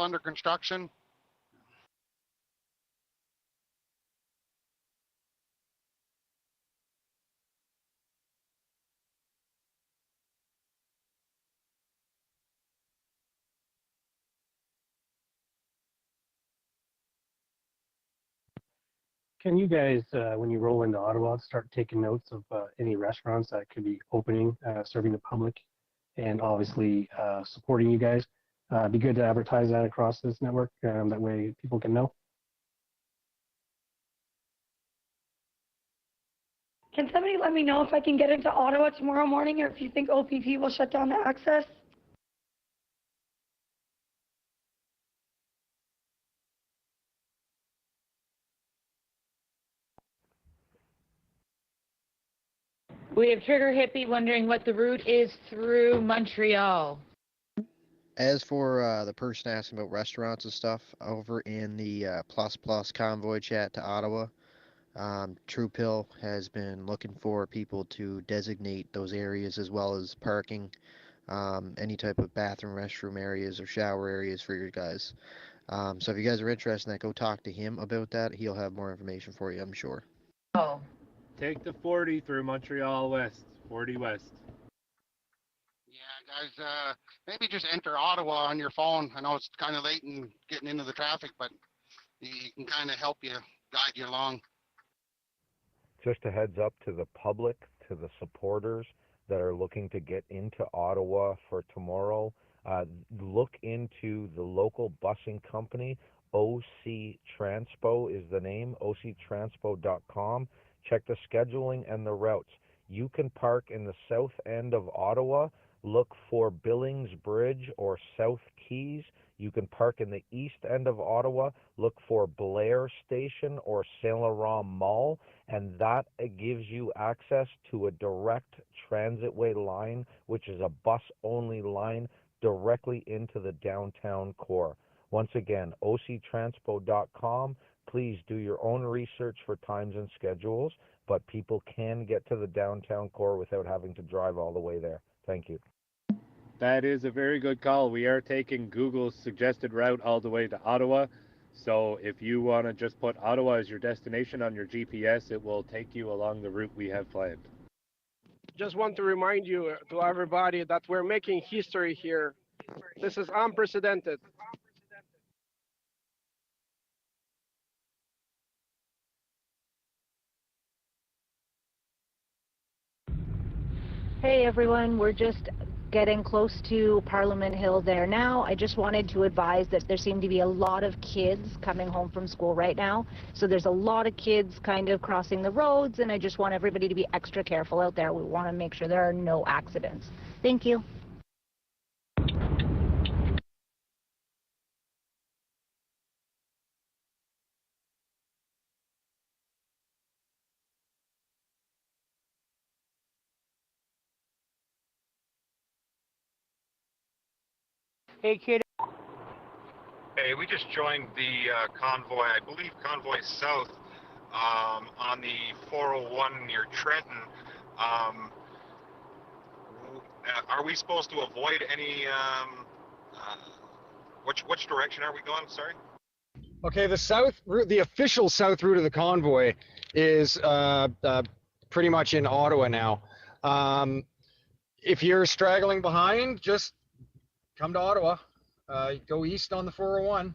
under construction. Can you guys, when you roll into Ottawa, start taking notes of any restaurants that could be opening, serving the public, and obviously supporting you guys? It'd be good to advertise that across this network. That way people can know. Can somebody let me know if I can get into Ottawa tomorrow morning, or if you think OPP will shut down the access? We have Trigger Hippie wondering what the route is through Montreal. As for the person asking about restaurants and stuff, over in the plus convoy chat to Ottawa, Troop Hill has been looking for people to designate those areas as well as parking, any type of bathroom, restroom areas, or shower areas for you guys. So if you guys are interested in that, go talk to him about that. He'll have more information for you, I'm sure. Oh. Take the 40 through Montreal West, 40 West. Yeah, guys, maybe just enter Ottawa on your phone. I know it's kind of late and getting into the traffic, but you can kind of help you, guide you along. Just a heads up to the public, to the supporters that are looking to get into Ottawa for tomorrow. Look into the local busing company. OC Transpo is the name, octranspo.com. Check the scheduling and the routes. You can park in the south end of Ottawa. Look for Billings Bridge or South Keys. You can park in the east end of Ottawa. Look for Blair Station or Saint Laurent Mall, and that gives you access to a direct transitway line, which is a bus-only line directly into the downtown core. Once again, octranspo.com. Please do your own research for times and schedules, but people can get to the downtown core without having to drive all the way there. Thank you. That is a very good call. We are taking Google's suggested route all the way to Ottawa. So if you want to just put Ottawa as your destination on your GPS, it will take you along the route we have planned. Just want to remind you, to everybody, that we're making history here. This is unprecedented. Hey everyone, we're just getting close to Parliament Hill there now. I just wanted to advise that there seem to be a lot of kids coming home from school right now. So there's a lot of kids kind of crossing the roads, and I just want everybody to be extra careful out there. We want to make sure there are no accidents. Thank you. Hey, kid. Hey, we just joined the convoy, I believe Convoy South, on the 401 near Trenton. Are we supposed to avoid any, which direction are we going, sorry? Okay, the south route, the official south route of the convoy is pretty much in Ottawa now. If you're straggling behind, just come to Ottawa. Go east on the 401.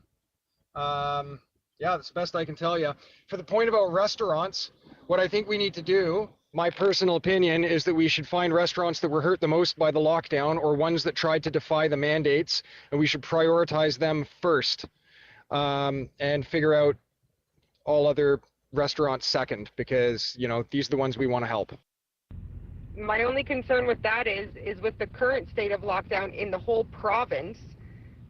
Yeah, that's the best I can tell you. For the point about restaurants, what I think we need to do, my personal opinion, is that we should find restaurants that were hurt the most by the lockdown, or ones that tried to defy the mandates, and we should prioritize them first, and figure out all other restaurants second, because, you know, these are the ones we want to help. My only concern with that is with the current state of lockdown in the whole province,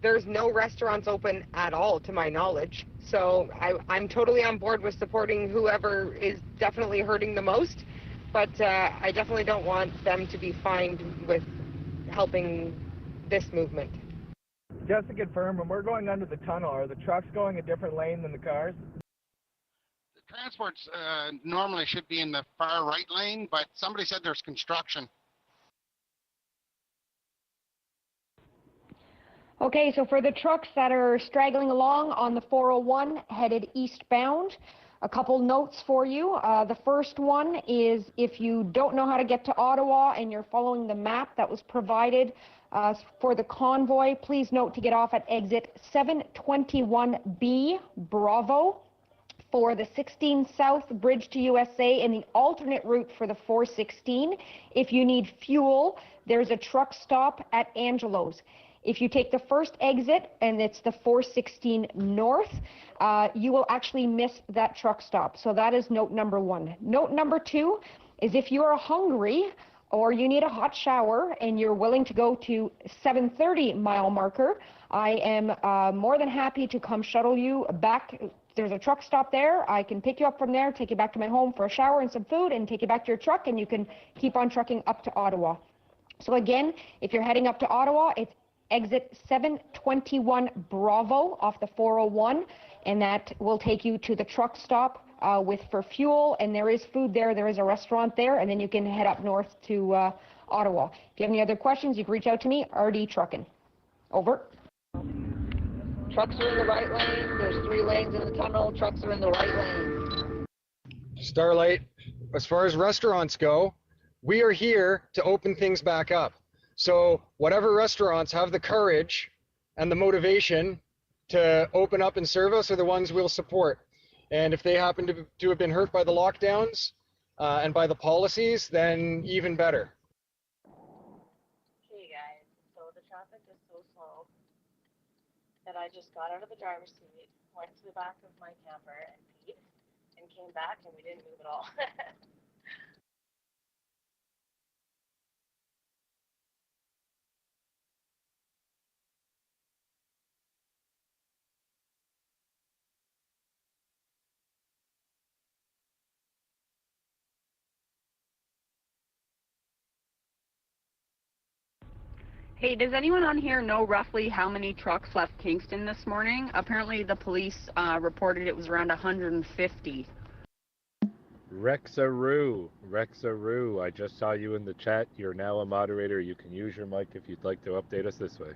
there's no restaurants open at all, to my knowledge. So I'm totally on board with supporting whoever is definitely hurting the most, but I definitely don't want them to be fined with helping this movement. Just to confirm, when we're going under the tunnel, are the trucks going a different lane than the cars? The transports normally should be in the far right lane, but somebody said there's construction. Okay, so for the trucks that are straggling along on the 401 headed eastbound, a couple notes for you. The first one is if you don't know how to get to Ottawa and you're following the map that was provided for the convoy, please note to get off at exit 721B Bravo for the 16 South Bridge to USA and the alternate route for the 416. If you need fuel, there's a truck stop at Angelo's. If you take the first exit and it's the 416 North, you will actually miss that truck stop. So that is note number one. Note number two is if you are hungry or you need a hot shower and you're willing to go to 730 mile marker, I am more than happy to come shuttle you back. There's a truck stop there. I can pick you up from there, take you back to my home for a shower and some food, and take you back to your truck, and you can keep on trucking up to Ottawa. So again, if you're heading up to Ottawa, it's exit 721 Bravo off the 401, and that will take you to the truck stop for fuel, and there is food there. There is a restaurant there, and then you can head up north to Ottawa. If you have any other questions, you can reach out to me, RD Truckin'. Over. Trucks are in the right lane. There's 3 lanes in the tunnel. Trucks are in the right lane. Starlight, as far as restaurants go, we are here to open things back up. So whatever restaurants have the courage and the motivation to open up and serve us are the ones we'll support. And if they happen to have been hurt by the lockdowns and by the policies, then even better. Hey guys, so the traffic is so slow that I just got out of the driver's seat, went to the back of my camper and peed, and came back and we didn't move at all. Hey, does anyone on here know roughly how many trucks left Kingston this morning? Apparently the police reported it was around 150. Rexaroo, I just saw you in the chat. You're now a moderator. You can use your mic if you'd like to update us this way.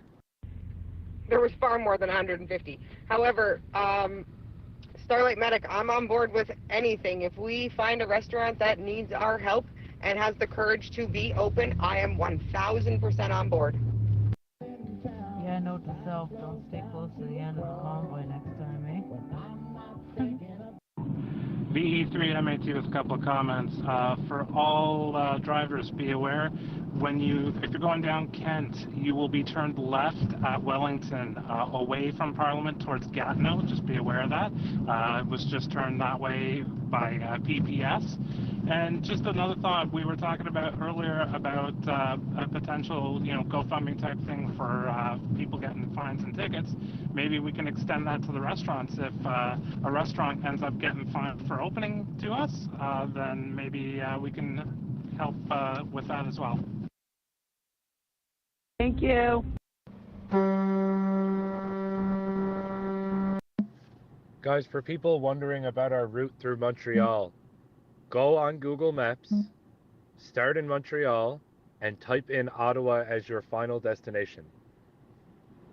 There was far more than 150. However, Starlight Medic, I'm on board with anything. If we find a restaurant that needs our help and has the courage to be open, I am 1000% on board. Yeah, note to self, don't stay close to the end of the convoy next time, eh? VE3MAT with a couple of comments. For all drivers, be aware, if you're going down Kent, you will be turned left at Wellington, away from Parliament towards Gatineau. Just be aware of that. It was just turned that way by PPS. And just another thought, we were talking about earlier about a potential, GoFundMe type thing for people getting fines and tickets. Maybe we can extend that to the restaurants. If a restaurant ends up getting fined for opening to us, then maybe we can help with that as well. Thank you. Guys, for people wondering about our route through Montreal, go on Google Maps, start in Montreal, and type in Ottawa as your final destination.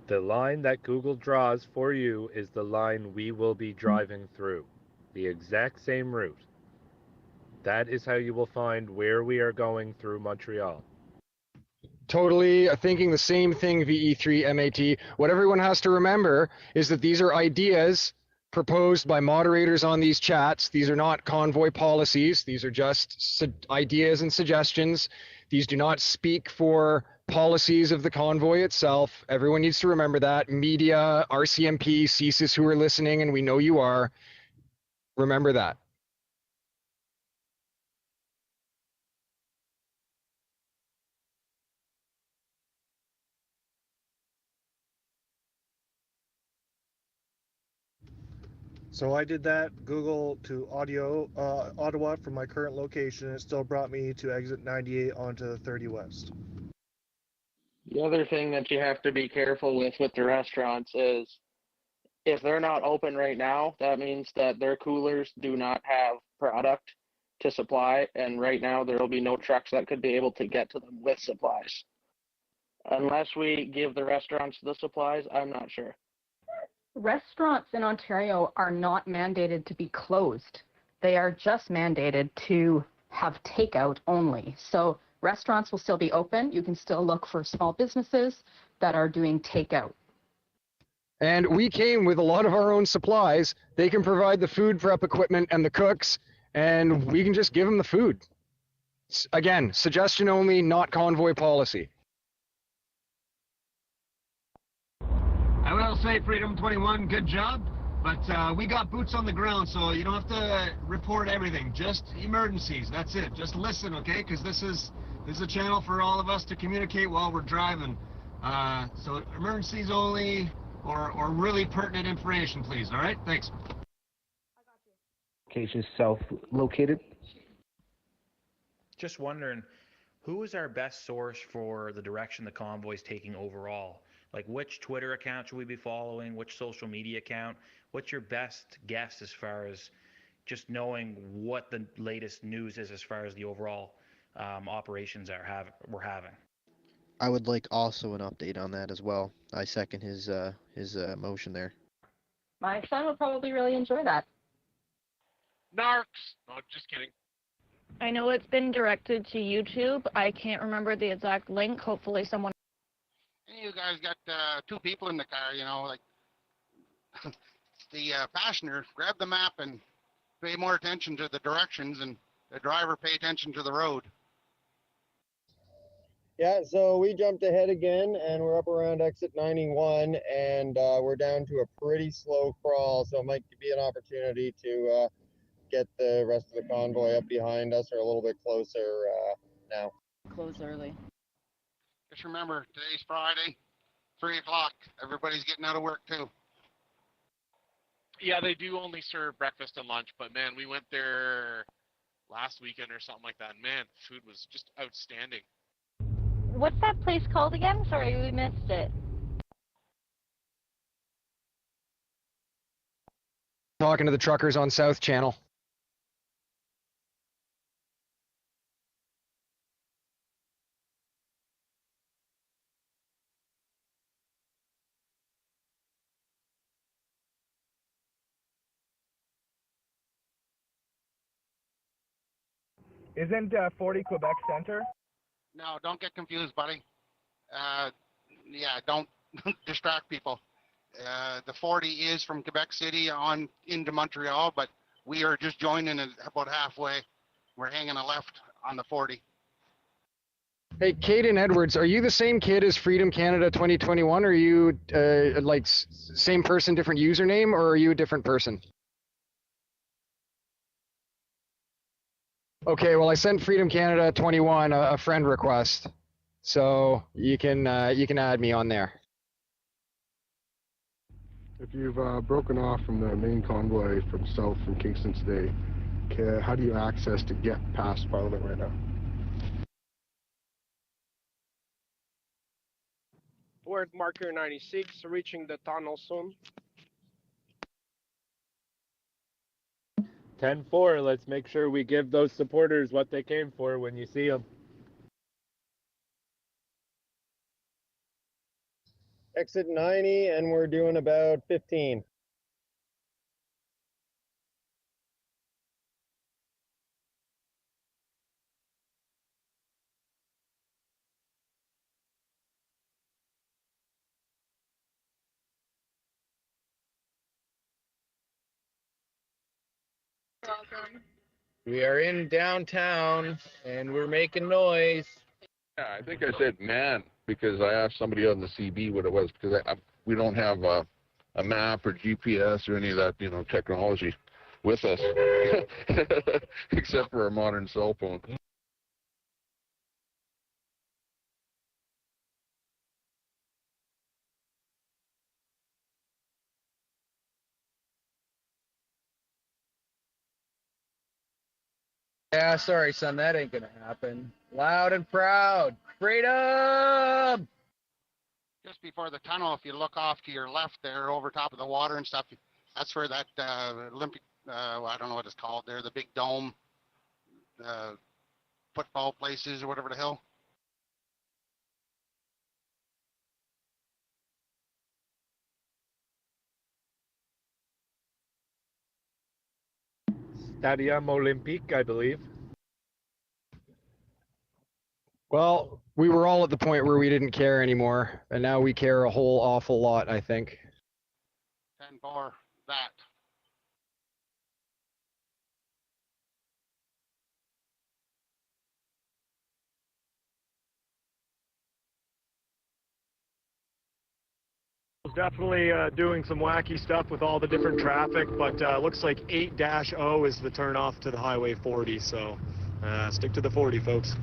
The line that Google draws for you is the line we will be driving through. The exact same route. That is how you will find where we are going through Montreal. Totally thinking the same thing, VE3MAT. What everyone has to remember is that these are ideas proposed by moderators on these chats. These are not convoy policies. These are just ideas and suggestions. These do not speak for policies of the convoy itself. Everyone needs to remember that. Media, RCMP, CSIS who are listening, and we know you are, remember that. So I did that, Google to Ottawa from my current location. It still brought me to exit 98 onto 30 West. The other thing that you have to be careful with the restaurants is if they're not open right now, that means that their coolers do not have product to supply, and right now there will be no trucks that could be able to get to them with supplies. Unless we give the restaurants the supplies, I'm not sure. Restaurants in Ontario are not mandated to be closed. They are just mandated to have takeout only. So restaurants will still be open. You can still look for small businesses that are doing takeout. And we came with a lot of our own supplies. They can provide the food prep equipment and the cooks, and we can just give them the food. Again, suggestion only, not convoy policy. I will say, Freedom 21, good job, but we got boots on the ground, so you don't have to report everything. Just emergencies, that's it. Just listen, okay? Because this is a channel for all of us to communicate while we're driving. So emergencies only, or really pertinent information, please. All right? Thanks. Location south located. Just wondering, who is our best source for the direction the convoy is taking overall? Like, which Twitter account should we be following? Which social media account? What's your best guess as far as just knowing what the latest news is as far as the overall operations we're having? I would like also an update on that as well. I second his motion there. My son would probably really enjoy that. Narcs. No, just kidding. I know it's been directed to YouTube. I can't remember the exact link. Hopefully someone... You guys got two people in the car, you know, like the passenger, grab the map and pay more attention to the directions, and the driver pay attention to the road. Yeah, so we jumped ahead again, and we're up around exit 91, and we're down to a pretty slow crawl, so it might be an opportunity to get the rest of the convoy up behind us or a little bit closer now. Close early. Just remember, today's Friday, 3 o'clock. Everybody's getting out of work too. Yeah, they do only serve breakfast and lunch, but man, we went there last weekend or something like that, and man, food was just outstanding. What's that place called again? Sorry, we missed it. Talking to the truckers on South Channel. Isn't 40 Quebec Center? No, don't get confused, buddy. Yeah, don't distract people. The 40 is from Quebec City on into Montreal, but we are just joining it about halfway. We're hanging a left on the 40. Hey, Caden Edwards, are you the same kid as Freedom Canada 2021? Or are you like same person, different username, or are you a different person? Okay, well, I sent Freedom Canada 21 a friend request, so you can add me on there. If you've broken off from the main convoy from south from Kingston today, how do you access to get past Parliament right now? We're at marker 96, reaching the tunnel soon. 10-4, let's make sure we give those supporters what they came for when you see them. Exit 90, and we're doing about 15. We are in downtown and we're making noise. Yeah, I think I said man because I asked somebody on the CB what it was because we don't have a map or GPS or any of that, technology with us except for a modern cell phone. Yeah, sorry, son, that ain't gonna happen. Loud and proud. Freedom! Just before the tunnel, if you look off to your left there over top of the water and stuff, that's where that Olympic, I don't know what it's called there, the big dome, football places or whatever the hell. Stadium Olympique, I believe. Well, we were all at the point where we didn't care anymore, and now we care a whole awful lot, I think. 10 for that. Definitely doing some wacky stuff with all the different traffic, but looks like 8-0 is the turnoff to the Highway 40, so stick to the 40, folks.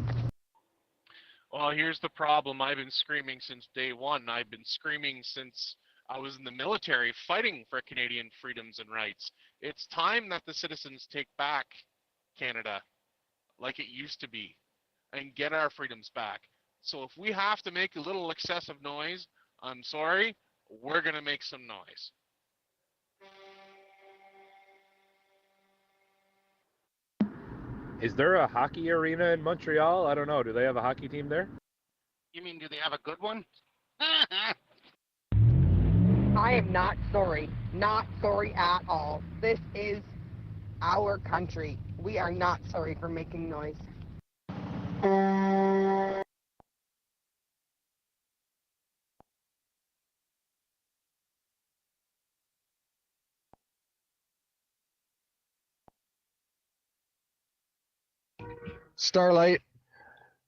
Well, here's the problem. I've been screaming since day one. I've been screaming since I was in the military fighting for Canadian freedoms and rights. It's time that the citizens take back Canada like it used to be and get our freedoms back. So if we have to make a little excessive noise, I'm sorry, we're going to make some noise. Is there a hockey arena in Montreal? I don't know. Do they have a hockey team there? You mean, do they have a good one? I am not sorry. Not sorry at all. This is our country. We are not sorry for making noise. Starlight,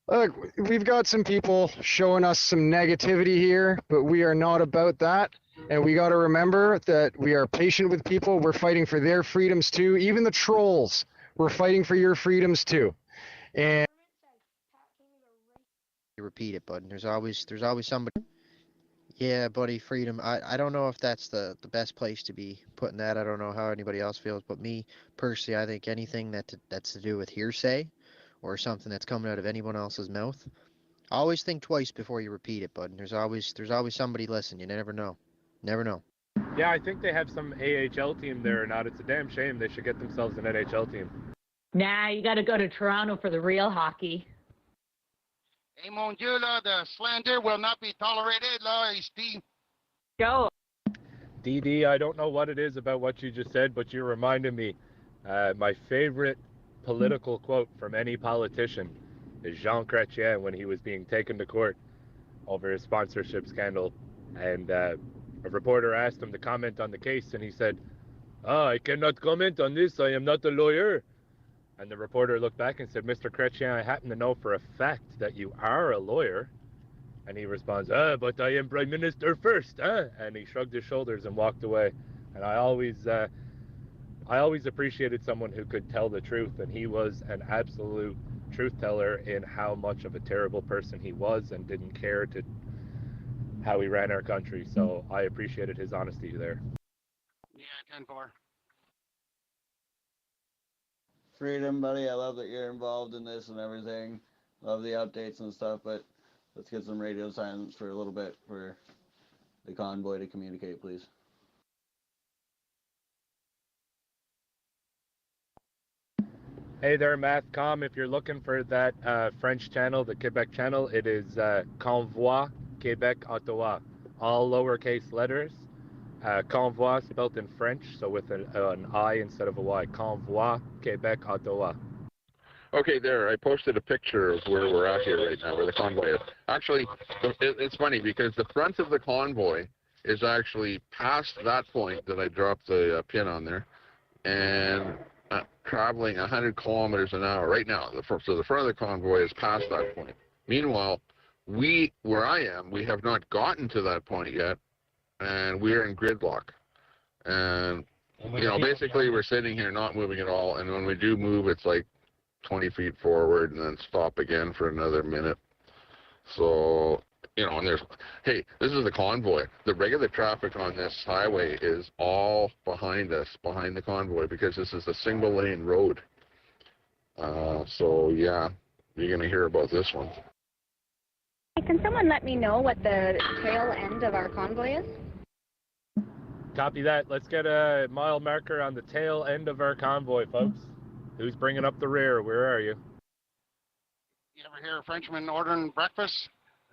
look, we've got some people showing us some negativity here, but we are not about that. And we got to remember that we are patient with people. We're fighting for their freedoms too. Even the trolls, we're fighting for your freedoms too. And You repeat it, bud. There's always somebody. Yeah, buddy, freedom. I don't know if that's the best place to be putting that. I don't know how anybody else feels, but me personally, I think anything that's to do with hearsay or something that's coming out of anyone else's mouth, always think twice before you repeat it, bud. There's always somebody listening. You never know. Never know. Yeah, I think they have some AHL team there or not. It's a damn shame. They should get themselves an NHL team. Nah, you got to go to Toronto for the real hockey. Hey, mon Dieu, the slander will not be tolerated, Steve. Go. DD, I don't know what it is about what you just said, but you reminded me. My favorite political quote from any politician is Jean Chrétien when he was being taken to court over his sponsorship scandal. And a reporter asked him to comment on the case, and he said, I cannot comment on this. I am not a lawyer. And the reporter looked back and said, Mr. Chrétien, I happen to know for a fact that you are a lawyer. And he responds, but I am Prime Minister first, huh? And he shrugged his shoulders and walked away. And I always appreciated someone who could tell the truth, and he was an absolute truth teller in how much of a terrible person he was and didn't care to how he ran our country. So I appreciated his honesty there. Yeah, 10-4. Freedom, buddy. I love that you're involved in this and everything. Love the updates and stuff, but let's get some radio silence for a little bit for the convoy to communicate, please. Hey there, Mathcom. If you're looking for that French channel, the Quebec channel, it is Convoy, Quebec, Ottawa. All lowercase letters. Convoy spelled in French, so with an I instead of a Y. Convoy, Quebec, Ottawa. Okay, there. I posted a picture of where we're at here right now, where the convoy is. Actually, it's funny because the front of the convoy is actually past that point that I dropped the pin on there, and traveling 100 kilometers an hour right now. So the front of the convoy is past that point. Meanwhile, where I am, we have not gotten to that point yet, and we're in gridlock. And, basically we're sitting here not moving at all, and when we do move, it's like 20 feet forward and then stop again for another minute. So, and this is the convoy. The regular traffic on this highway is all behind us, behind the convoy, because this is a single lane road. So yeah, you're going to hear about this one. Can someone let me know what the tail end of our convoy is? Copy that. Let's get a mile marker on the tail end of our convoy, folks. Who's bringing up the rear? Where are you? You ever hear a Frenchman ordering breakfast?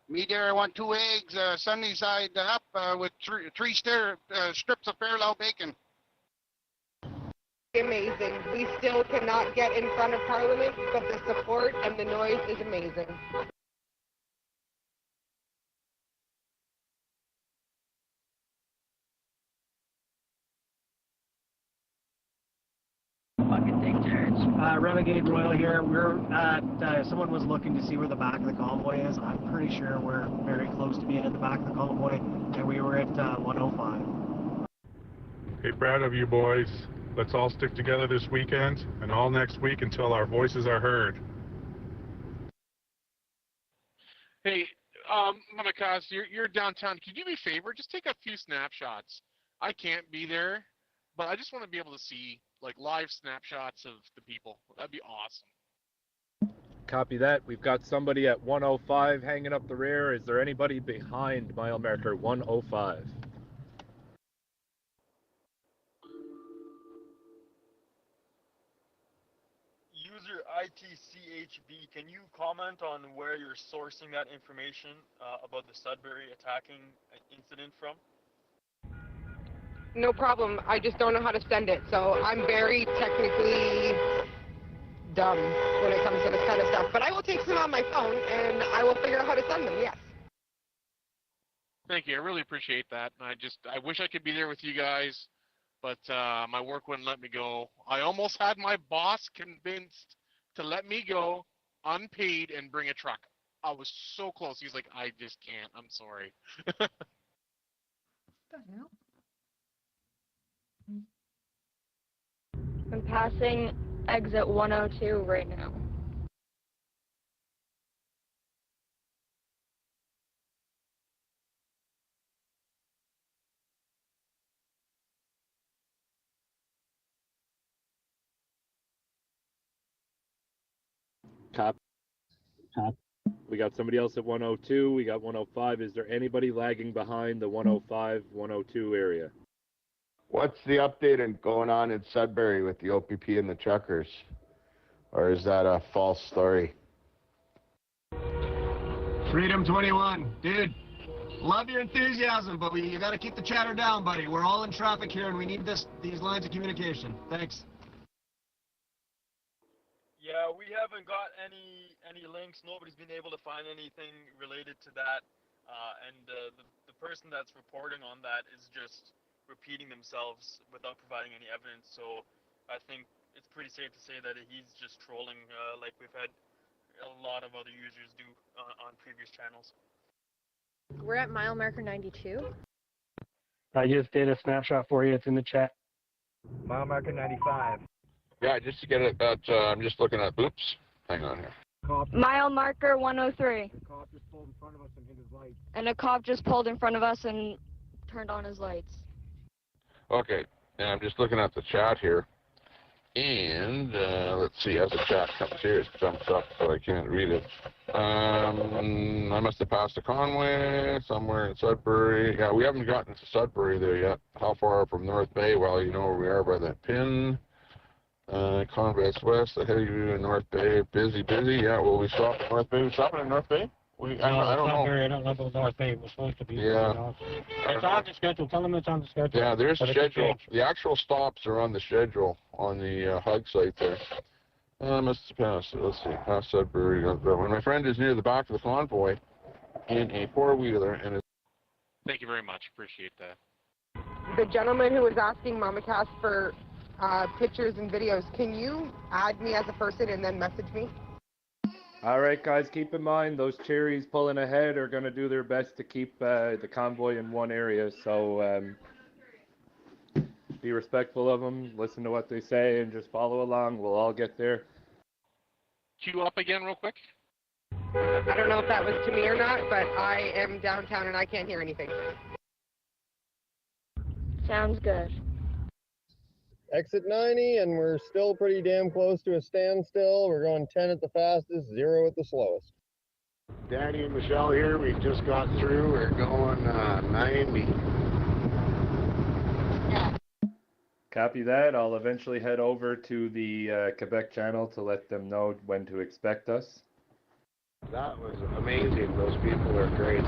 Me there, I want 2 eggs, sunny side up with three strips of Fairlow bacon. amazing. We still cannot get in front of Parliament, but the support and the noise is amazing. Renegade Royal here. We're at, someone was looking to see where the back of the convoy is. I'm pretty sure we're very close to being in the back of the convoy, and we were at 105. Hey, proud of you boys. Let's all stick together this weekend and all next week until our voices are heard. Hey, Mamakas, you're downtown. Could you do me a favor? Just take a few snapshots. I can't be there, but I just want to be able to see like live snapshots of the people. That'd be awesome. Copy that. We've got somebody at 105 hanging up the rear. Is there anybody behind mile marker 105? User ITCHB, can you comment on where you're sourcing that information about the Sudbury attacking incident from? No problem. I just don't know how to send it, so I'm very technically dumb when it comes to this kind of stuff. But I will take some on my phone, and I will figure out how to send them, yes. Thank you. I really appreciate that. I wish I could be there with you guys, but my work wouldn't let me go. I almost had my boss convinced to let me go unpaid and bring a truck. I was so close. He's like, I just can't. I'm sorry. I'm passing exit 102 right now. Copy. We got somebody else at 102. We got 105. Is there anybody lagging behind the 105, 102 area? What's the update and going on in Sudbury with the OPP and the truckers? Or is that a false story? Freedom 21, dude. Love your enthusiasm, but you got to keep the chatter down, buddy. We're all in traffic here, and we need these lines of communication. Thanks. Yeah, we haven't got any links. Nobody's been able to find anything related to that. And the person that's reporting on that is just repeating themselves without providing any evidence. So I think it's pretty safe to say that he's just trolling like we've had a lot of other users do on previous channels. We're at mile marker 92. I just did a snapshot for you. It's in the chat. Mile marker 95. Yeah, just to get it, I'm just looking at, oops, hang on here. Mile marker 103. The cop just pulled in front of us and hit his lights. And a cop just pulled in front of us and turned on his lights. Okay, and I'm just looking at the chat here. And, let's see, as the chat comes here, it jumps up, but I can't read it. I must have passed a Convoy somewhere in Sudbury. Yeah, we haven't gotten to Sudbury there yet. How far from North Bay? Well, you know where we are by that pin. Convoy west, ahead of you in North Bay. Busy. Yeah, will we stop at North Bay? We stopping in North Bay? I don't know. I don't know about North Bay. We're supposed to be. Yeah. It's on the schedule. Tell them it's on the schedule. Yeah, there's a schedule. The actual stops are on the schedule on the HUG site there. Must have passed. Let's see. Past Sudbury. When my friend is near the back of the convoy in a four-wheeler and is. Thank you very much. Appreciate that. The gentleman who was asking Mama Cass for pictures and videos, can you add me as a person and then message me? All right, guys, keep in mind those cherries pulling ahead are going to do their best to keep the convoy in one area. So be respectful of them, listen to what they say, and just follow along. We'll all get there. Queue up again real quick. I don't know if that was to me or not, but I am downtown and I can't hear anything. Sounds good. Exit 90, and we're still pretty damn close to a standstill. We're going 10 at the fastest, 0 at the slowest. Danny and Michelle here. We just got through. We're going 90. Copy that. I'll eventually head over to the Quebec channel to let them know when to expect us. That was amazing. Those people are great.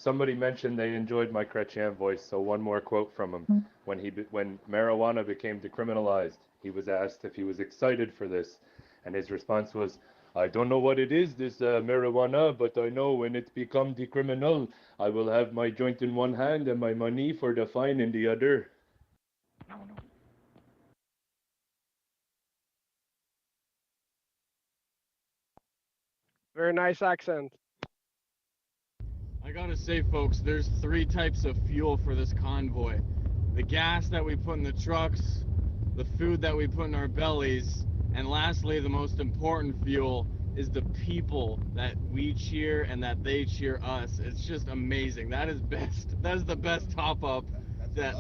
somebody mentioned they enjoyed my Chrétien voice, so one more quote from him. When marijuana became decriminalized, he was asked if he was excited for this, and his response was, "I don't know what it is, this marijuana, but I know when it's become decriminal, I will have my joint in one hand and my money for the fine in the other." Very nice accent. I gotta say, folks, there's 3 types of fuel for this convoy. The gas that we put in the trucks, the food that we put in our bellies, and lastly, the most important fuel is the people that we cheer and that they cheer us. It's just amazing. That is best. That is the best top up that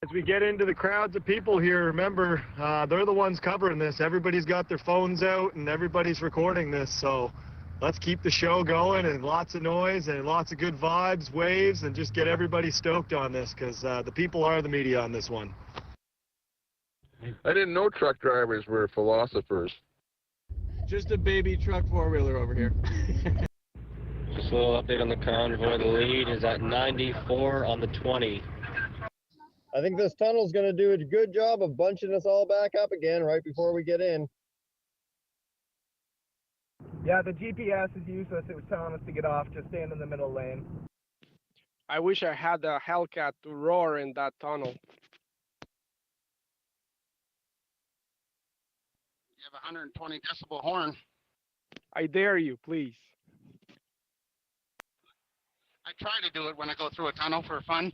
As we get into the crowds of people here, remember, they're the ones covering this. Everybody's got their phones out and everybody's recording this, so let's keep the show going and lots of noise and lots of good vibes, waves, and just get everybody stoked on this, because the people are the media on this one. I didn't know truck drivers were philosophers. just a baby truck 4-wheeler over here. Just a little update on the convoy. The lead is at 94 on the 20. I think this tunnel's going to do a good job of bunching us all back up again right before we get in. Yeah, the GPS is useless. It was telling us to get off. Just stand in the middle lane. I wish I had a Hellcat to roar in that tunnel. You have a 120 decibel horn. I dare you, please. I try to do it when I go through a tunnel for fun.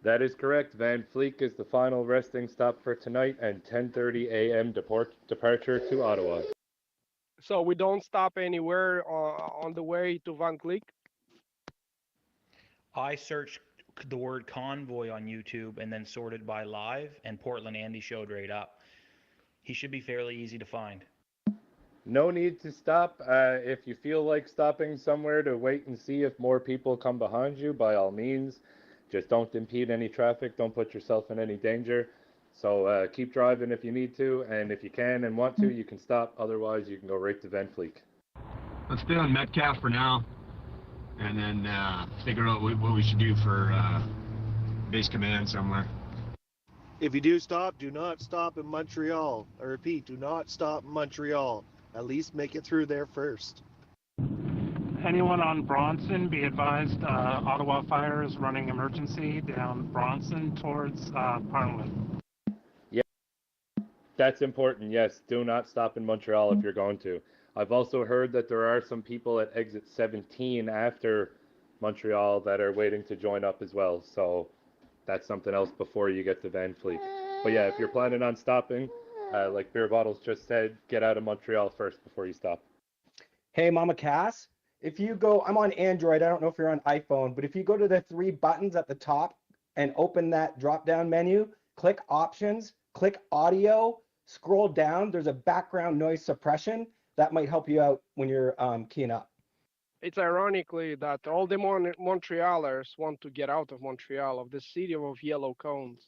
That is correct. Van Fleet is the final resting stop for tonight and 10:30 a.m. departure to Ottawa. So we don't stop anywhere on the way to Van Fleet? I searched the word convoy on YouTube and then sorted by live, and Portland Andy showed right up. He should be fairly easy to find. No need to stop. If you feel like stopping somewhere to wait and see if more people come behind you, by all means. Just don't impede any traffic. Don't put yourself in any danger. So keep driving if you need to, and if you can and want to, you can stop. Otherwise, you can go right to Van Fleet. Let's stay on Metcalf for now, and then figure out what we should do for base command somewhere. If you do stop, do not stop in Montreal. I repeat, do not stop in Montreal. At least make it through there first. Anyone on Bronson, be advised, Ottawa Fire is running emergency down Bronson towards Parliament. Yeah, that's important. Yes, do not stop in Montreal if you're going to. I've also heard that there are some people at exit 17 after Montreal that are waiting to join up as well. So that's something else before you get to Van Fleet. But yeah, if you're planning on stopping, like Beer Bottles just said, get out of Montreal first before you stop. Hey, Mama Cass. If you go, I'm on Android, I don't know if you're on iPhone, but if you go to the 3 buttons at the top and open that drop-down menu, click Options, click Audio, scroll down, there's a background noise suppression. That might help you out when you're keying up. It's ironically that all the Montrealers want to get out of Montreal, of the city of yellow cones.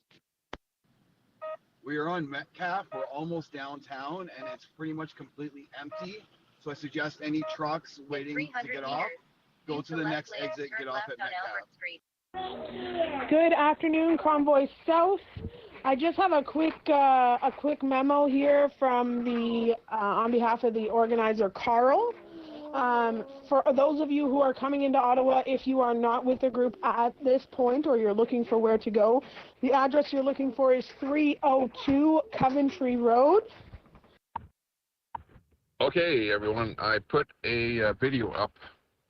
We are on Metcalf, we're almost downtown, and it's pretty much completely empty. So I suggest any trucks waiting to get off, go to the next exit, get off at Metcalf. Good afternoon, Convoy South. I just have a quick memo here from the on behalf of the organizer Carl. For those of you who are coming into Ottawa, if you are not with the group at this point or you're looking for where to go, the address you're looking for is 302 Coventry Road. Okay, everyone, I put a video up.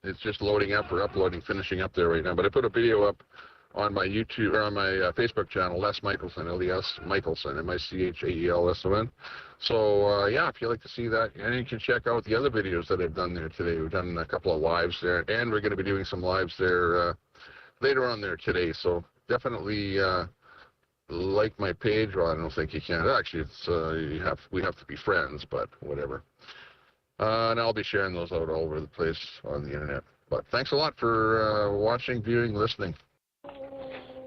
It's just loading up or uploading, finishing up there right now. But I put a video up on my YouTube or on my Facebook channel, Les Michelson, L-E-S Michelson, M-I-C-H-A-E-L-S-O-N. So yeah, if you like to see that, and you can check out the other videos that I've done there today. We've done a couple of lives there, and we're going to be doing some lives there later on there today. So definitely like my page. Well, I don't think you can. Actually, it's we have to be friends, but whatever. And I'll be sharing those out all over the place on the internet. But thanks a lot for watching, viewing, listening.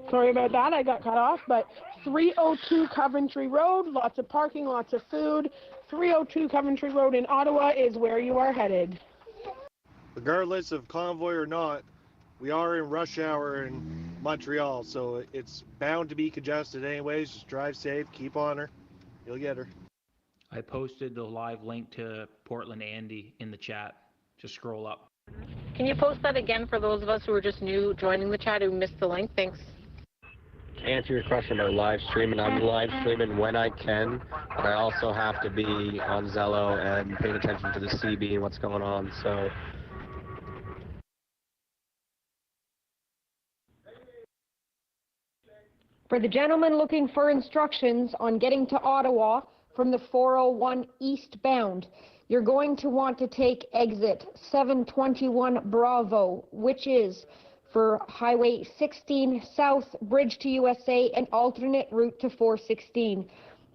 Sorry about that, I got cut off, but 302 Coventry Road, lots of parking, lots of food. 302 Coventry Road in Ottawa is where you are headed. Regardless of convoy or not, We are in rush hour in Montreal, so it's bound to be congested anyways. Just drive safe, keep on her. You'll get her. I posted the live link to Portland Andy in the chat. Just scroll up. Can you post that again for those of us who are just new joining the chat who missed the link? Thanks. To answer your question about live streaming, I'm live streaming when I can, but I also have to be on Zello and paying attention to the CB and what's going on, so. For the gentleman looking for instructions on getting to Ottawa from the 401 eastbound, you're going to want to take exit 721 Bravo, which is for Highway 16 South, Bridge to USA, an alternate route to 416.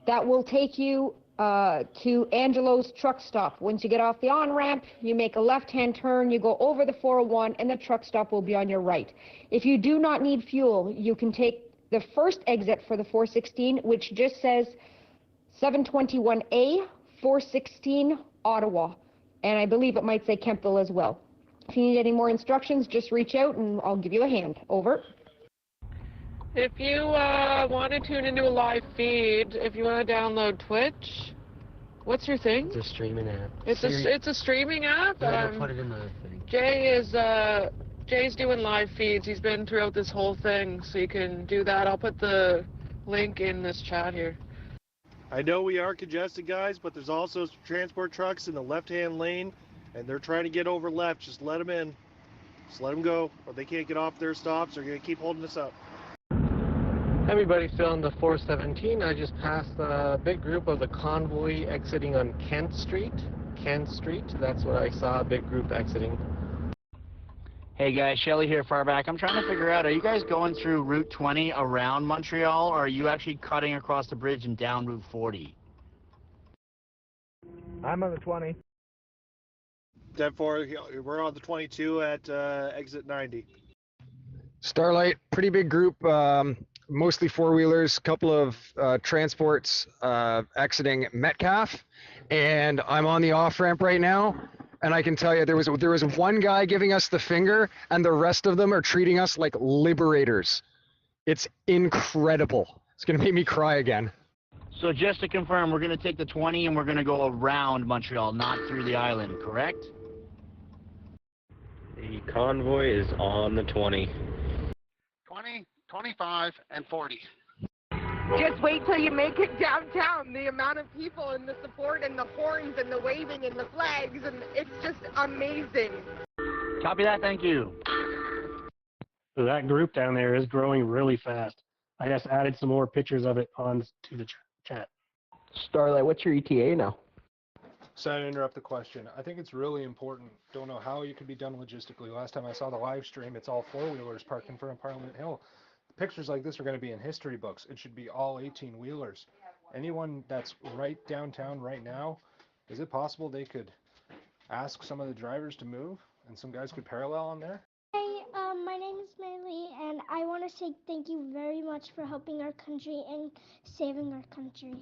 That will take you to Angelo's truck stop. Once you get off the on-ramp, you make a left-hand turn, you go over the 401, and the truck stop will be on your right. If you do not need fuel, you can take the first exit for the 416, which just says 721A, 416 Ottawa. And I believe it might say Kempville as well. If you need any more instructions, just reach out and I'll give you a hand. Over. If you want to tune into a live feed, if you want to download Twitch, what's your thing? It's a streaming app. It's a streaming app? Yeah, we'll put it in the thing. Jay's doing live feeds. He's been throughout this whole thing, so you can do that. I'll put the link in this chat here. I know we are congested, guys, but there's also transport trucks in the left-hand lane, and they're trying to get over left. Just let them in. Just let them go, or they can't get off their stops. They're going to keep holding us up. Everybody still on the 417. I just passed a big group of the convoy exiting on Kent Street. Kent Street, that's what I saw, a big group exiting. Hey guys, Shelly here, far back. I'm trying to figure out, are you guys going through Route 20 around Montreal, or are you actually cutting across the bridge and down Route 40? I'm on the 20. 10-4, we're on the 22 at exit 90. Starlight, pretty big group, mostly four-wheelers, couple of transports exiting Metcalfe, and I'm on the off-ramp right now. And I can tell you, there was one guy giving us the finger, and the rest of them are treating us like liberators. It's incredible. It's gonna make me cry again. So just to confirm, we're going to take the 20 and we're going to go around Montreal, not through the island, correct? The convoy is on the 20. 20, 25, and 40. Just wait till you make it downtown. The amount of people and the support and the horns and the waving and the flags, and it's just amazing. Copy that, thank you. So that group down there is growing really fast. I just added some more pictures of it on to the chat. Starlight, what's your ETA now? Sorry to interrupt the question. I think it's really important. Don't know how it could be done logistically. Last time I saw the live stream, it's all four-wheelers parked in front of Parliament Hill. Pictures like this are going to be in history books. It should be all 18-wheelers. Anyone that's right downtown right now, is it possible they could ask some of the drivers to move and some guys could parallel on there? Hey, my name is Maylee, and I want to say thank you very much for helping our country and saving our country.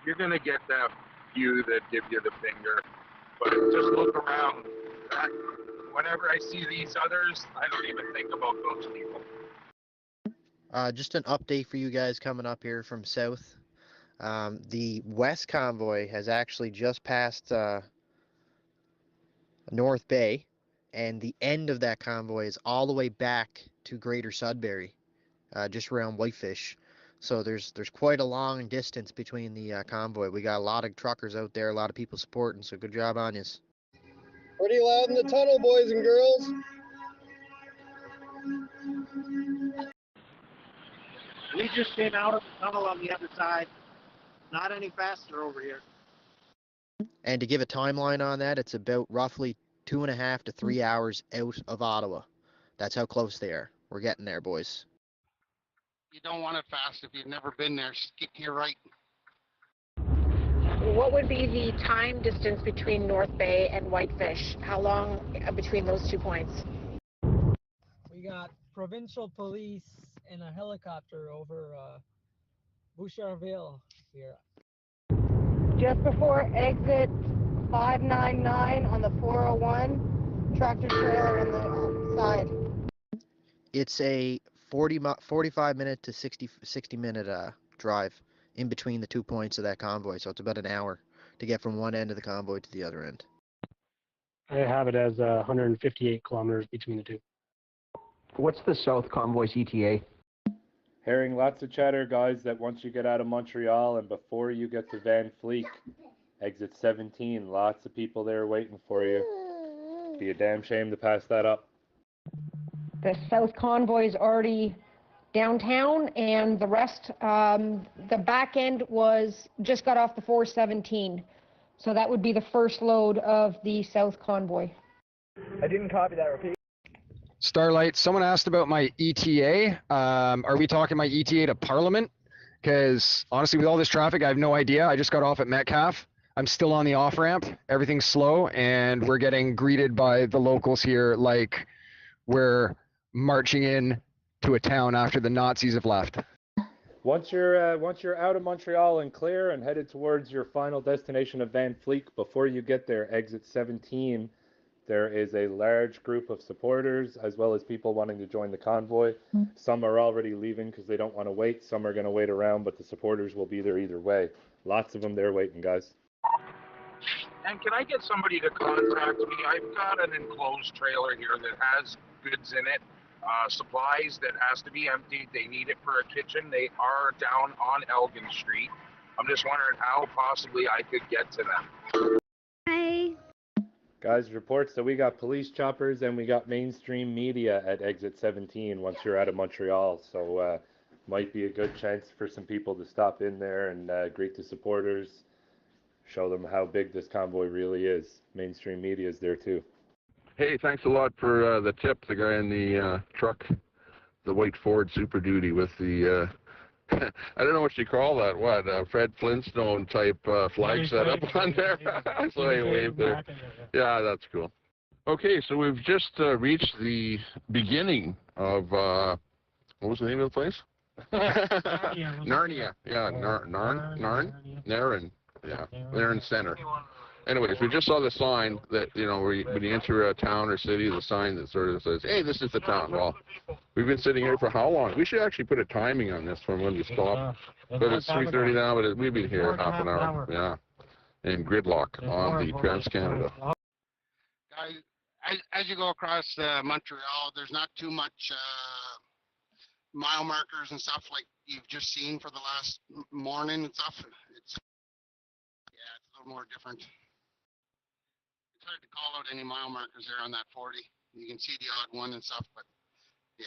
You're going to get that few that give you the finger, but just look around. Whenever I see these others, I don't even think about those people. Just an update for you guys coming up here from south. The west convoy has actually just passed North Bay, and the end of that convoy is all the way back to Greater Sudbury, just around Whitefish. So there's quite a long distance between the convoy. We got a lot of truckers out there, a lot of people supporting, so good job on yous. Pretty loud in the tunnel, boys and girls. We just came out of the tunnel on the other side. Not any faster over here. And to give a timeline on that, it's about roughly 2.5 to 3 hours out of Ottawa. That's how close they are. We're getting there, boys. You don't want it fast if you've never been there. Stick to your right. What would be the time distance between North Bay and Whitefish? How long between those 2 points? We got provincial police and a helicopter over Boucherville here. Just before exit 599 on the 401, tractor trailer on the side. It's a 45 minute to 60 minute drive in between the 2 points of that convoy, so it's about an hour to get from one end of the convoy to the other end. I have it as 158 kilometers between the two. What's the South Convoy's ETA? Hearing lots of chatter, guys, that once you get out of Montreal and before you get to Van Fleet, exit 17, lots of people there waiting for you. Be a damn shame to pass that up. The South Convoy is already downtown, and the rest, the back end just got off the 417. So that would be the first load of the South Convoy. I didn't copy that. Repeat. Starlight, someone asked about my ETA. Are we talking my ETA to Parliament? Because honestly, with all this traffic, I have no idea. I just got off at Metcalf. I'm still on the off-ramp. Everything's slow, and we're getting greeted by the locals here like we're marching in to a town after the Nazis have left. Once you're out of Montreal and clear and headed towards your final destination of Van Fleet, before you get there, exit 17, there is a large group of supporters as well as people wanting to join the convoy. Some are already leaving because they don't want to wait. Some are going to wait around, but the supporters will be there either way. Lots of them there waiting, guys. And can I get somebody to contact me? I've got an enclosed trailer here that has goods in it. Supplies that has to be emptied. They need it for a kitchen. They are down on Elgin Street. I'm just wondering how possibly I could get to them. Hi. Guys, reports that we got police choppers and we got mainstream media at exit 17 once you're out of Montreal. So might be a good chance for some people to stop in there and greet the supporters, show them how big this convoy really is. Mainstream media is there too. Hey, thanks a lot for the tip. The guy in the truck, the white Ford Super Duty with the, I don't know what you call that, what, Fred Flintstone type flag set up on there. So I waved there. Yeah, that's cool. Okay, so we've just reached the beginning of, what was the name of the place? Narnia. Yeah, Narn. Yeah, Narn Center. Anyways, we just saw the sign that, you know, when you enter a town or city, the sign that sort of says, hey, this is the town. Well, we've been sitting here for how long? We should actually put a timing on this from when we stop. But it's 3:30 now, but we've been here half an hour. Yeah. And gridlock on the Trans-Canada. Guys, as you go across Montreal, there's not too much mile markers and stuff like you've just seen for the last morning and stuff. It's a little more different. It's hard to call out any mile markers there on that 40. You can see the odd one and stuff, but yeah.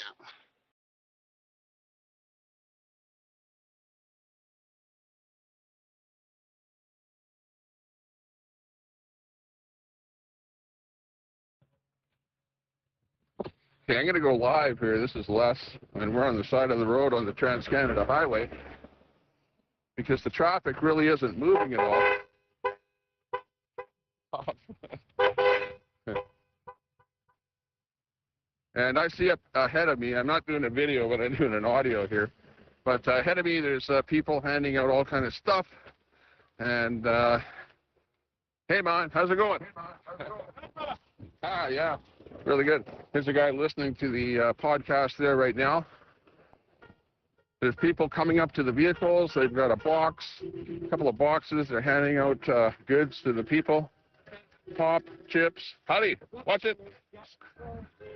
Okay, I'm going to go live here. This is Les, and we're on the side of the road on the Trans-Canada Highway because the traffic really isn't moving at all. And I see up ahead of me, I'm not doing a video, but I'm doing an audio here. But ahead of me, there's people handing out all kind of stuff. And, hey, man, how's it going? Yeah, really good. Here's a guy listening to the podcast there right now. There's people coming up to the vehicles. They've got a box, a couple of boxes. They're handing out goods to the people. Pop, chips. Howdy, watch it.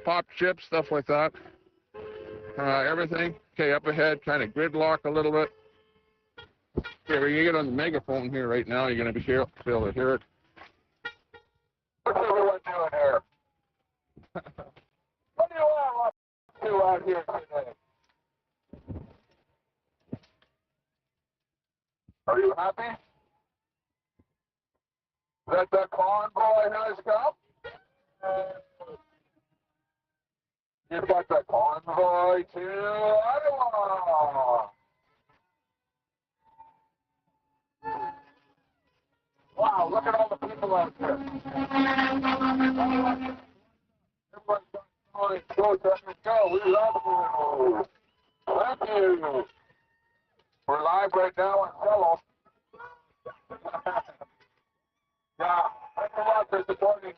Pop, chips, stuff like that. Everything. Okay, up ahead, kind of gridlock a little bit. Okay, we're going to get on the megaphone here right now. You're going to be able to hear it. What's everyone doing here? What do you want to do out here today? Are you happy that the convoy has come? You've got the convoy to Ottawa. Wow, look at all the people out there. Everyone's going to go, go. We love you. Thank you. We're live right now on Zello. Yeah, thanks a lot for supporting me.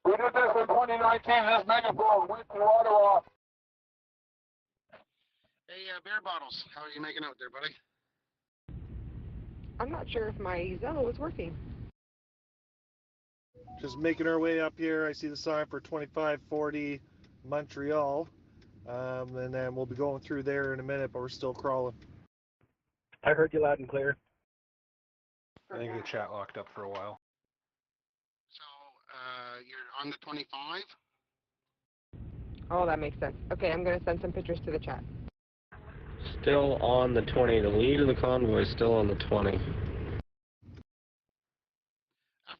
We did this in 2019. This megaphone went to Ottawa. Hey, beer bottles. How are you making out there, buddy? I'm not sure if my Zello is working. Just making our way up here. I see the sign for 2540 Montreal. And then we'll be going through there in a minute, but we're still crawling. I heard you loud and clear. I think the chat locked up for a while. So, you're on the 25? Oh, that makes sense. Okay, I'm going to send some pictures to the chat. Still on the 20. The lead of the convoy is still on the 20. After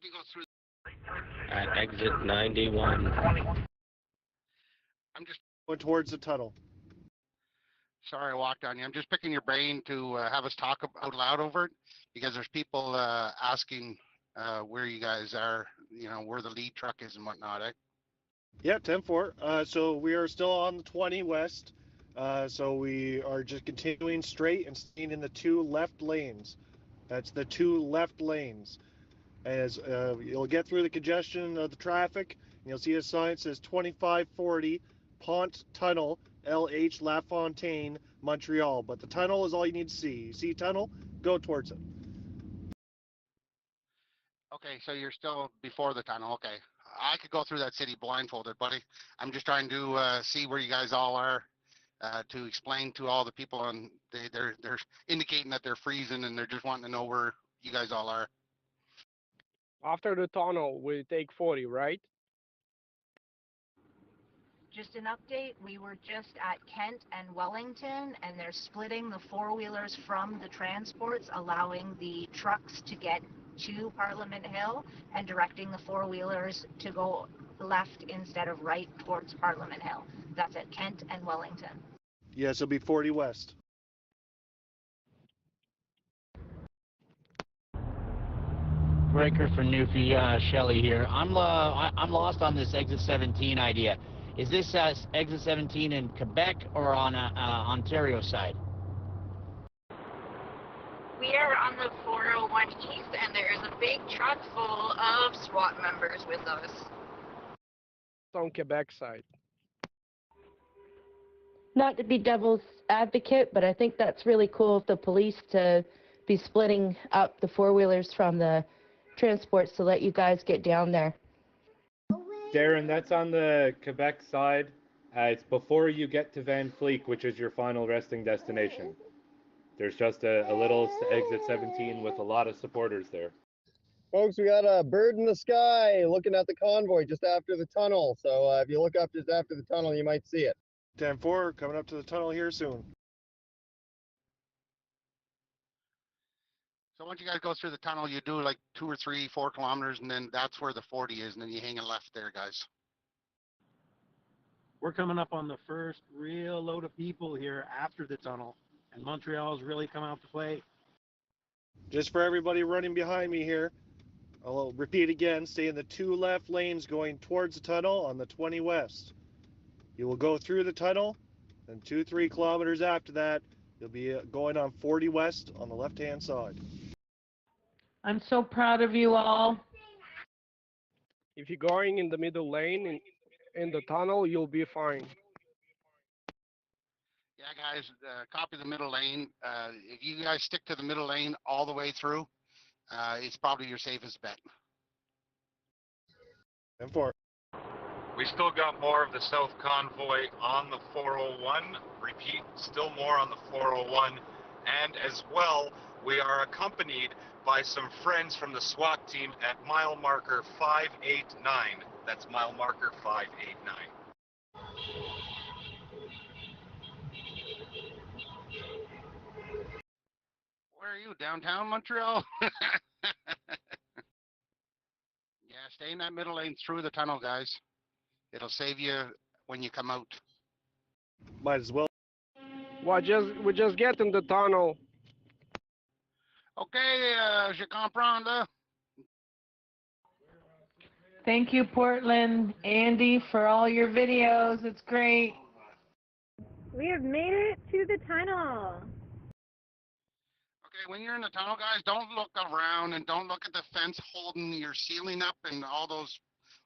you go through... At exit 91. I'm just... Going towards the tunnel. Sorry I walked on you. I'm just picking your brain to have us talk out loud over it, because there's people asking where you guys are, you know, where the lead truck is and whatnot, eh? Yeah, 10-4. So we are still on the 20 west. So we are just continuing straight and staying in the two left lanes. That's the two left lanes. As you'll get through the congestion of the traffic, and you'll see a sign that says 2540 Pont Tunnel, LH La Fontaine, Montreal. But the tunnel is all you need to see. You see tunnel? Go towards it. Okay, so you're still before the tunnel. Okay. I could go through that city blindfolded, buddy. I'm just trying to see where you guys all are to explain to all the people, and they're indicating that they're freezing and they're just wanting to know where you guys all are. After the tunnel, we take 40, right? Just an update, we were just at Kent and Wellington, and they're splitting the four-wheelers from the transports, allowing the trucks to get to Parliament Hill and directing the four-wheelers to go left instead of right towards Parliament Hill. That's at Kent and Wellington. Yes, it'll be 40 west. Breaker for Newfie, Shelley here. I'm lost on this exit 17 idea. Is this exit 17 in Quebec or on Ontario side? We are on the 401 East, and there is a big truck full of SWAT members with us. It's on Quebec side. Not to be devil's advocate, but I think that's really cool of the police to be splitting up the four-wheelers from the transports to let you guys get down there. Darren, that's on the Quebec side. It's before you get to Van Fleet, which is your final resting destination. There's just a little exit 17 with a lot of supporters there. Folks, we got a bird in the sky looking at the convoy just after the tunnel. So if you look up just after the tunnel, you might see it. 10-4, coming up to the tunnel here soon. So once you guys go through the tunnel, you do like 2 or 3, 4 kilometers, and then that's where the 40 is, and then you hang a left there, guys. We're coming up on the first real load of people here after the tunnel, and Montreal's really come out to play. Just for everybody running behind me here, I'll repeat again, stay in the two left lanes going towards the tunnel on the 20 west. You will go through the tunnel, and 2-3 kilometers after that, you'll be going on 40 west on the left-hand side. I'm so proud of you all. If you're going in the middle lane in the tunnel, you'll be fine. Yeah, guys, copy the middle lane. If you guys stick to the middle lane all the way through, it's probably your safest bet. 10-4. We still got more of the South Convoy on the 401. Repeat, still more on the 401. And as well, we are accompanied by some friends from the SWAT team at mile marker 589. That's mile marker 589. Where are you, downtown Montreal? Yeah, stay in that middle lane through the tunnel, guys. It'll save you when you come out. Might as well. We just get in the tunnel. Okay, je comprends. Thank you, Portland, Andy, for all your videos. It's great. We have made it to the tunnel. Okay, when you're in the tunnel, guys, don't look around and don't look at the fence holding your ceiling up and all those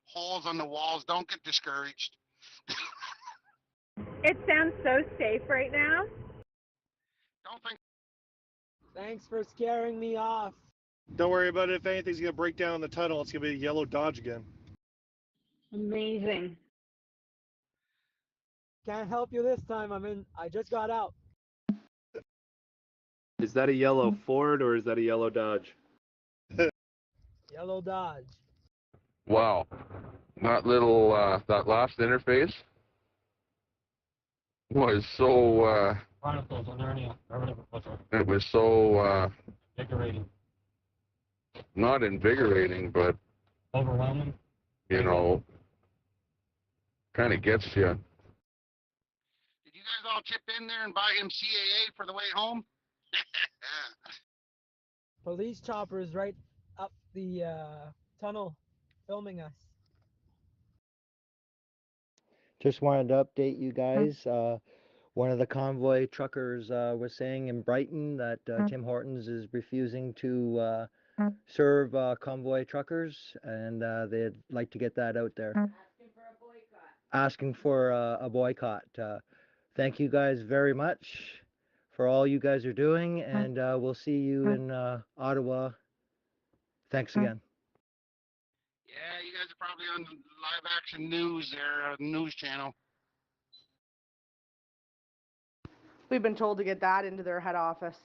holes on the walls. Don't get discouraged. It sounds so safe right now. Don't think. Thanks for scaring me off. Don't worry about it. If anything's gonna break down in the tunnel, it's gonna be a yellow Dodge again. Amazing. Can't help you this time. I just got out. Is that a yellow Ford or is that a yellow Dodge? Yellow Dodge. Wow. That little, that last interface was so, it was so, Invigorating. not invigorating, but, Overwhelming. you know, kind of gets you. Did you guys all chip in there and buy him CAA for the way home? Police choppers right up the tunnel filming us. Just wanted to update you guys. One of the convoy truckers was saying in Brighton that Tim Hortons is refusing to serve convoy truckers, and they'd like to get that out there. Asking for a boycott. Thank you guys very much for all you guys are doing, and we'll see you in Ottawa. Thanks again. Yeah, you guys are probably on live action news there, news channel. We've been told to get that into their head office.